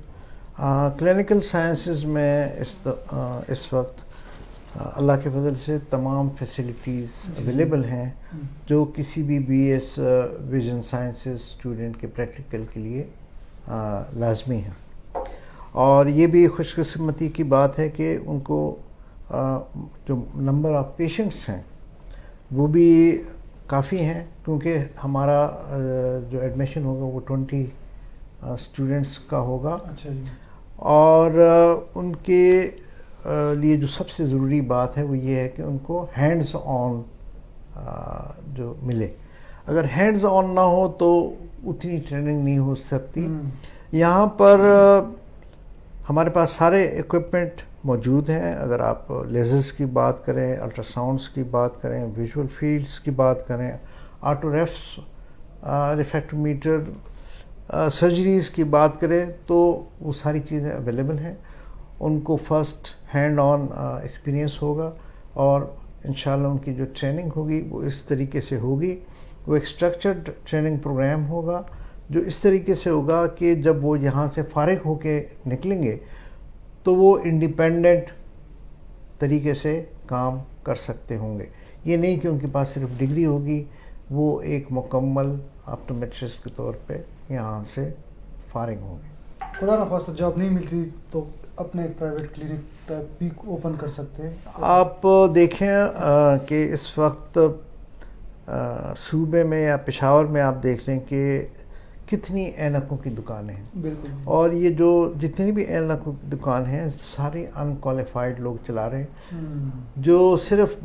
کلینکل سائنسز میں اس وقت اللہ کے فضل سے تمام فیسلٹیز اویلیبل ہیں جو کسی بھی BS ویژن سائنسز اسٹوڈنٹ کے پریکٹیکل کے لیے لازمی ہیں. اور یہ بھی خوش قسمتی کی بات ہے کہ ان کو جو نمبر آف پیشنٹس ہیں وہ بھی کافی ہیں, کیونکہ ہمارا جو ایڈمیشن ہوگا وہ 20 اسٹوڈنٹس کا ہوگا. اچھا جی. اور ان کے لیے جو سب سے ضروری بات ہے وہ یہ ہے کہ ان کو ہینڈز آن جو ملے. اگر ہینڈز آن نہ ہو تو اتنی ٹریننگ نہیں ہو سکتی. یہاں پر ہمارے پاس سارے ایکوپمنٹ موجود ہیں. اگر آپ لیزرز کی بات کریں, الٹرا ساؤنڈس کی بات کریں, ویژول فیلڈس کی بات کریں, آٹو ریفریکٹومیٹر, سرجریز کی بات کریں, تو وہ ساری چیزیں اویلیبل ہیں. ان کو فرسٹ ہینڈ آن ایکسپیرینس ہوگا اور انشاءاللہ ان کی جو ٹریننگ ہوگی وہ اس طریقے سے ہوگی. وہ ایک اسٹرکچرڈ ٹریننگ پروگرام ہوگا جو اس طریقے سے ہوگا کہ جب وہ یہاں سے فارغ ہو کے نکلیں گے تو وہ انڈیپینڈنٹ طریقے سے کام کر سکتے ہوں گے. یہ نہیں کہ ان کے پاس صرف ڈگری ہوگی, وہ ایک مکمل آپٹومیٹرسٹ کے طور پہ یہاں سے فارغ ہوں گے. خدا نخواستہ جاب نہیں ملتی تو اپنے پرائیویٹ کلینک ٹائپ بھی اوپن کر سکتے ہیں. آپ دیکھیں کہ اس وقت صوبے میں یا پشاور میں آپ دیکھ لیں کہ کتنی اینکوں کی دکانیں ہیں. بالکل. اور یہ جو جتنی بھی اینکوں کی دکان ہیں سارے ان کوالیفائڈ لوگ چلا رہے ہیں, جو صرف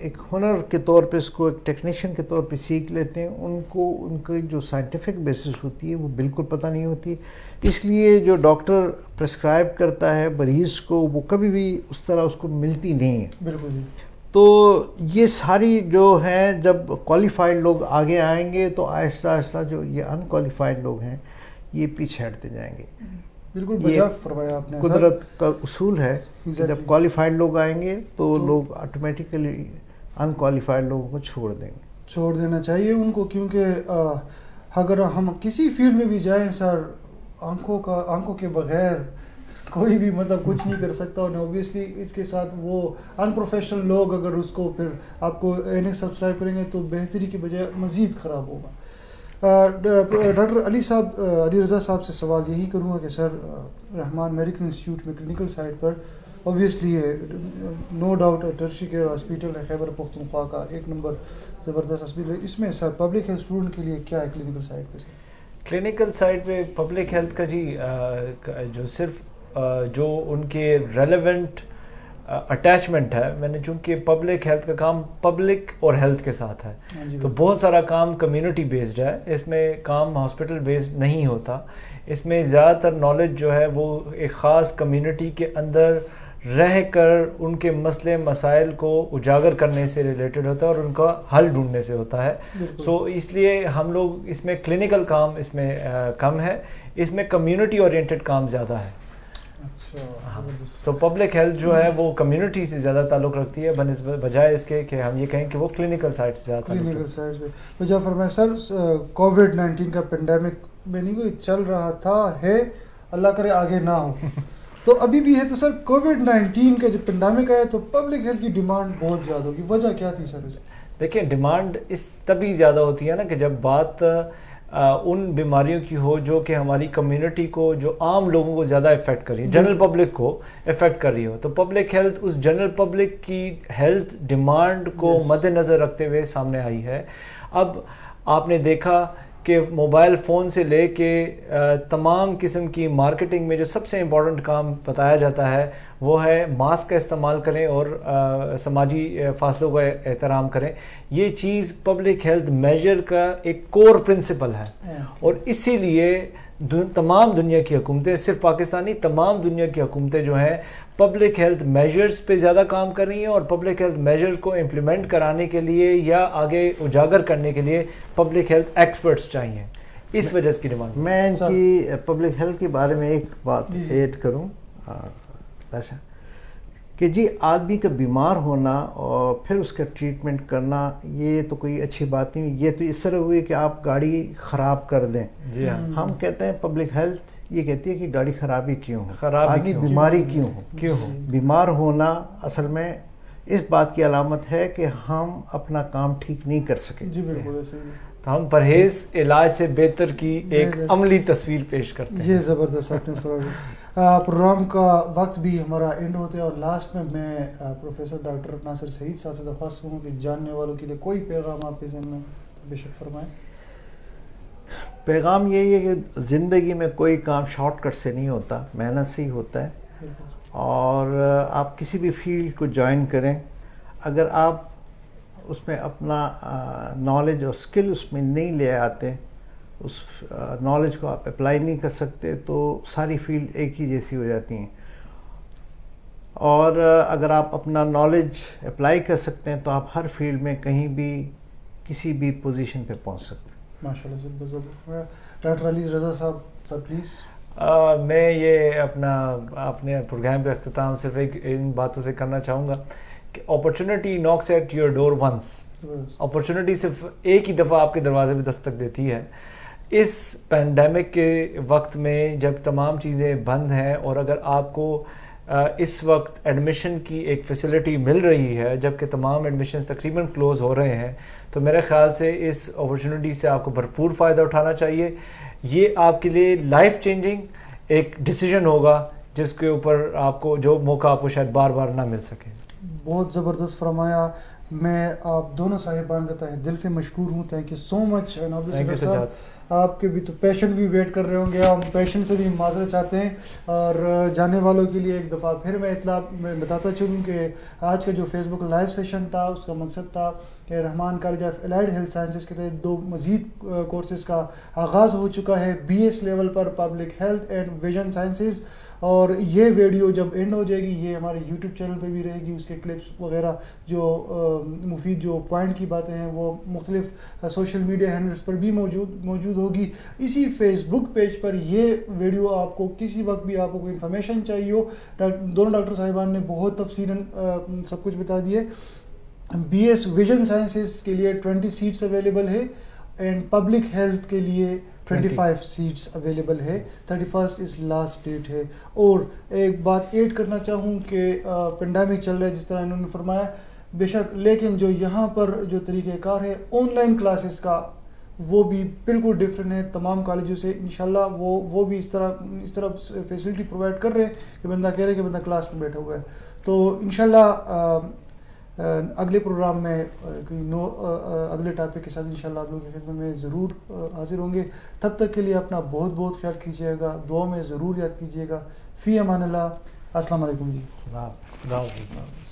ایک ہنر کے طور پہ اس کو ایک ٹیکنیشین کے طور پہ سیکھ لیتے ہیں. ان کو ان کی جو سائنٹیفک بیسس ہوتی ہے وہ بالکل پتہ نہیں ہوتی. اس لیے جو ڈاکٹر پرسکرائب کرتا ہے مریض کو وہ کبھی بھی اس طرح اس کو ملتی نہیں ہے. بالکل جی. تو یہ ساری جو ہیں جب کوالیفائڈ لوگ آگے آئیں گے تو آہستہ آہستہ جو یہ ان کوالیفائڈ لوگ ہیں یہ پیچھے ہٹتے جائیں گے. بالکل بجا فرمایا آپ نے. قدرت کا اصول ہے جب کوالیفائڈ لوگ آئیں گے تو لوگ آٹومیٹیکلی ان کوالیفائڈ لوگوں کو چھوڑ دیں گے. چھوڑ دینا چاہیے ان کو, کیونکہ اگر ہم کسی فیلڈ میں بھی جائیں سر, آنکھوں کے بغیر کوئی بھی مطلب کچھ نہیں کر سکتا. اور اوبیسلی اس کے ساتھ وہ ان پروفیشنل لوگ اگر اس کو پھر آپ کو اینک سبسکرائب کریں گے تو بہتری کی بجائے مزید خراب ہوگا. ڈاکٹر علی رضا صاحب سے سوال یہی کروں گا کہ سر رحمان میڈیکل انسٹیٹیوٹ میں کلینکل سائڈ پر obviously no doubt tertiary care hospital ہے, خیبر پختونخوا کا 1 نمبر زبردست ہاسپٹل. اس میں سر پبلک ہیلتھ اسٹوڈنٹ کے لیے کیا ہے کلینکل سائڈ پہ؟ کلینکل سائڈ پہ پبلک ہیلتھ کا جی جو صرف جو ان کے ریلیونٹ اٹیچمنٹ ہے, میں نے چونکہ پبلک ہیلتھ کا کام پبلک اور ہیلتھ کے ساتھ ہے تو بہت سارا کام کمیونٹی بیسڈ ہے. اس میں کام ہاسپٹل بیسڈ نہیں ہوتا. اس میں زیادہ تر نالج جو ہے وہ ایک خاص کمیونٹی کے اندر رہ کر ان کے مسئلے مسائل کو اجاگر کرنے سے ریلیٹڈ ہوتا ہے اور ان کا حل ڈھونڈنے سے ہوتا ہے. سو اس لیے ہم لوگ اس میں کلینکل کام اس میں کم ہے, اس میں کمیونٹی اورینٹڈ کام زیادہ ہے. تو پبلک ہیلتھ جو ہے وہ کمیونٹی سے زیادہ تعلق رکھتی ہے بجائے اس کے کہ ہم یہ کہیں کہ وہ کلینکل سائٹ سے زیادہ کلینکل سائٹ پہ. مجھے فرمائیں سر, کووڈ-19 کا پینڈیمک میں نہیں کوئی چل رہا تھا, ہے اللہ کرے آگے نہ ہو تو ابھی بھی ہے, تو سر کووڈ-19 کا جب پینڈیمک آیا تو پبلک ہیلتھ کی ڈیمانڈ بہت زیادہ ہوگی, وجہ کیا تھی سر اس؟ دیکھیں ڈیمانڈ اس تبھی زیادہ ہوتی ہے نا کہ جب بات ان بیماریوں کی ہو جو کہ ہماری کمیونٹی کو, جو عام لوگوں کو زیادہ افیکٹ کر رہی ہے, جنرل پبلک کو افیکٹ کر رہی ہو. تو پبلک ہیلتھ اس جنرل پبلک کی ہیلتھ ڈیمانڈ کو مد نظر رکھتے ہوئے سامنے آئی ہے. اب آپ نے دیکھا کہ موبائل فون سے لے کے تمام قسم کی مارکیٹنگ میں جو سب سے امپورٹنٹ کام بتایا جاتا ہے وہ ہے ماسک کا استعمال کریں اور سماجی فاصلوں کا احترام کریں. یہ چیز پبلک ہیلتھ میجر کا ایک کور پرنسپل ہے اور اسی لیے تمام دنیا کی حکومتیں, صرف پاکستانی, تمام دنیا کی حکومتیں جو ہیں پبلک ہیلتھ میجرز پہ زیادہ کام کر رہی ہیں اور پبلک ہیلتھ میجرز کو امپلیمنٹ کرانے کے لیے یا آگے اجاگر کرنے کے لیے پبلک ہیلتھ ایکسپرٹس چاہیے؟ اس وجہ سے کی ڈیمانڈ. میں ان کی پبلک ہیلتھ کے بارے میں ایک بات ایڈ کروں ویسا کہ جی آدمی کا بیمار ہونا اور پھر اس کا ٹریٹمنٹ کرنا یہ تو کوئی اچھی بات نہیں. یہ تو اس طرح ہوئی کہ آپ گاڑی خراب کر دیں. جی ہاں, ہم کہتے ہیں پبلک ہیلتھ یہ کہتی ہے کہ گاڑی خرابی کیوں ہو, خرابی آدمی بیماری کیوں ہو. بیمار ہونا اصل میں اس بات کی علامت ہے کہ ہم اپنا کام ٹھیک نہیں کر سکے. جی بالکل ایسے ہی. تو ہم پرہیز علاج سے بہتر کی ایک عملی تصویر پیش کرتے ہیں. یہ زبردست آپ نے فرمایا. پروگرام کا وقت بھی ہمارا اینڈ ہوتا ہے اور لاسٹ میں پروفیسر ڈاکٹر ناصر سعید صاحب سے درخواست کروں کہ جاننے والوں کے لیے کوئی پیغام آپ کے ذہن میں تو بے شک فرمائیں. پیغام یہی ہے کہ زندگی میں کوئی کام شارٹ کٹ سے نہیں ہوتا, محنت سے ہی ہوتا ہے. اور آپ کسی بھی فیلڈ کو جوائن کریں, اگر آپ اس میں اپنا نالج اور اسکل اس میں نہیں لے آتے, اس نالج کو آپ اپلائی نہیں کر سکتے, تو ساری فیلڈ ایک ہی جیسی ہو جاتی ہیں. اور اگر آپ اپنا نالج اپلائی کر سکتے ہیں تو آپ ہر فیلڈ میں کہیں بھی کسی بھی پوزیشن پہ پہنچ سکتے ہیں. ماشاء اللہ. ڈاکٹر علی رضا صاحب سر پلیز. میں یہ اپنے پروگرام پہ اختتام صرف ان باتوں سے کرنا چاہوں گا کہ opportunity knocks at your door once. Opportunity صرف ایک ہی دفعہ آپ کے دروازے پہ دستک دیتی ہے. اس پینڈیمک کے وقت میں جب تمام چیزیں بند ہیں اور اگر آپ کو اس وقت ایڈمیشن کی ایک فیسلٹی مل رہی ہے جبکہ تمام ایڈمیشن تقریباً کلوز ہو رہے ہیں, تو میرے خیال سے اس اپرچونٹی سے آپ کو بھرپور فائدہ اٹھانا چاہیے. یہ آپ کے لیے لائف چینجنگ ایک ڈیسیجن ہوگا جس کے اوپر آپ کو جو موقع آپ کو شاید بار بار نہ مل سکے. بہت زبردست فرمایا. میں آپ دونوں صاحبان کا تہ دل سے مشکور ہوں. تھینک یو سو مچ. آپ کے بھی تو پیشنٹ بھی ویٹ کر رہے ہوں گے, ہم پیشنٹ سے بھی معذرت چاہتے ہیں. اور جانے والوں کے لیے ایک دفعہ پھر میں اطلاع میں بتاتا چلوں کہ آج کا جو فیس بک لائیو سیشن تھا اس کا مقصد تھا کہ Rehman college of allied health sciences کے تحت 2 مزید کورسز کا آغاز ہو چکا ہے BS لیول پر public health and vision sciences. اور یہ ویڈیو جب اینڈ ہو جائے گی یہ ہمارے یوٹیوب چینل پہ بھی رہے گی. اس کے کلپس وغیرہ جو مفید جو پوائنٹ کی باتیں ہیں وہ مختلف سوشل میڈیا ہینڈلز پر بھی موجود ہوگی. اسی فیس بک پیج پر یہ ویڈیو آپ کو کسی وقت بھی آپ کو کوئی انفارمیشن چاہیے ہو, دونوں ڈاکٹر صاحبان نے بہت تفصیلاً سب کچھ بتا دیے. BS ویژن سائنسز کے لیے 20 سیٹس اویلیبل ہے اینڈ پبلک ہیلتھ کے لیے 25 سیٹس اویلیبل ہے. 31 از لاسٹ ڈیٹ ہے. اور ایک بات ایڈ کرنا چاہوں کہ پینڈیمک چل رہا ہے جس طرح انہوں نے فرمایا بے شک, لیکن جو یہاں پر جو طریقہ کار ہے آن لائن کلاسز کا وہ بھی بالکل ڈفرینٹ ہے تمام کالجوں سے. انشاءاللہ وہ بھی اس طرح فیسلٹی پرووائڈ کر رہے ہیں کہ بندہ کہہ رہے کہ بندہ کلاس میں بیٹھا ہوا ہے. تو انشاءاللہ اگلے پروگرام میں اگلے ٹاپک کے ساتھ انشاءاللہ آپ لوگوں کی خدمت میں ضرور حاضر ہوں گے. تب تک کے لیے اپنا بہت بہت خیال کیجیے گا, دعا میں ضرور یاد کیجیے گا. فی امان اللہ. السلام علیکم جی. اللہ حافظ.